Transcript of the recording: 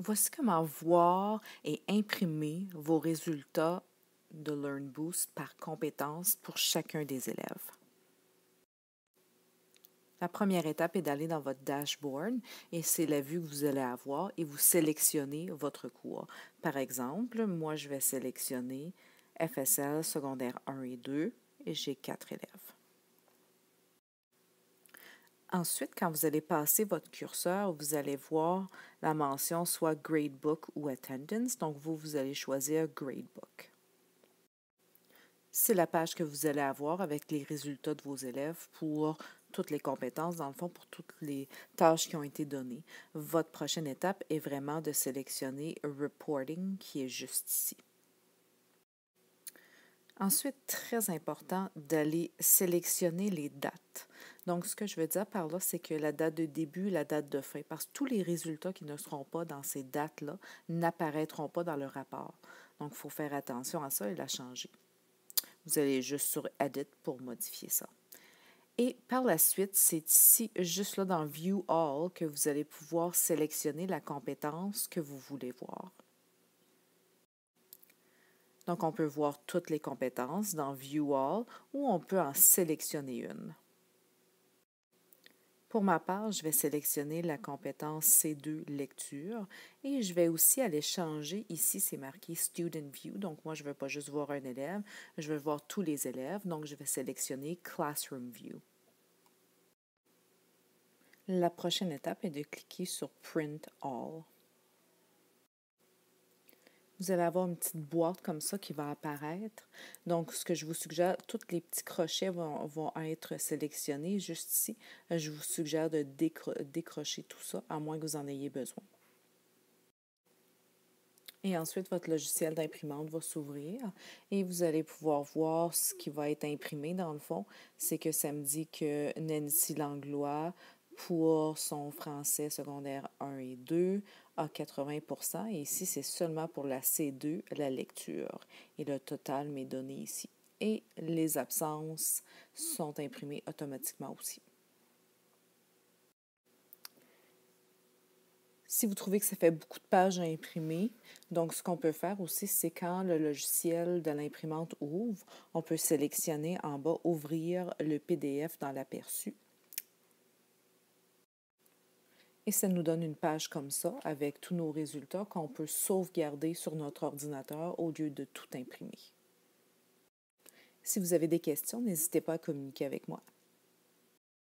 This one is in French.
Voici comment voir et imprimer vos résultats de LearnBoost par compétence pour chacun des élèves. La première étape est d'aller dans votre dashboard et c'est la vue que vous allez avoir et vous sélectionnez votre cours. Par exemple, moi je vais sélectionner FSL secondaire 1 et 2 et j'ai 4 élèves. Ensuite, quand vous allez passer votre curseur, vous allez voir la mention soit Gradebook ou Attendance. Donc, vous allez choisir Gradebook. C'est la page que vous allez avoir avec les résultats de vos élèves pour toutes les compétences, dans le fond, pour toutes les tâches qui ont été données. Votre prochaine étape est vraiment de sélectionner Reporting, qui est juste ici. Ensuite, très important d'aller sélectionner les dates. Donc, ce que je veux dire par là, c'est que la date de début, la date de fin, parce que tous les résultats qui ne seront pas dans ces dates-là n'apparaîtront pas dans le rapport. Donc, il faut faire attention à ça et la changer. Vous allez juste sur Edit pour modifier ça. Et par la suite, c'est ici, juste là dans View All, que vous allez pouvoir sélectionner la compétence que vous voulez voir. Donc, on peut voir toutes les compétences dans View All ou on peut en sélectionner une. Pour ma part, je vais sélectionner la compétence C2 lecture et je vais aussi aller changer, ici c'est marqué Student View, donc moi je ne veux pas juste voir un élève, je veux voir tous les élèves, donc je vais sélectionner Classroom View. La prochaine étape est de cliquer sur Print All. Vous allez avoir une petite boîte comme ça qui va apparaître. Donc, ce que je vous suggère, tous les petits crochets vont être sélectionnés juste ici. Je vous suggère de décrocher tout ça, à moins que vous en ayez besoin. Et ensuite, votre logiciel d'imprimante va s'ouvrir et vous allez pouvoir voir ce qui va être imprimé dans le fond. C'est que ça me dit que Nancy Langlois, pour son français secondaire 1 et 2, à 80 et ici, c'est seulement pour la C2, la lecture. Et le total m'est donné ici. Et les absences sont imprimées automatiquement aussi. Si vous trouvez que ça fait beaucoup de pages à imprimer, donc ce qu'on peut faire aussi, c'est quand le logiciel de l'imprimante ouvre, on peut sélectionner en bas « Ouvrir le PDF dans l'aperçu ». Et ça nous donne une page comme ça, avec tous nos résultats qu'on peut sauvegarder sur notre ordinateur au lieu de tout imprimer. Si vous avez des questions, n'hésitez pas à communiquer avec moi.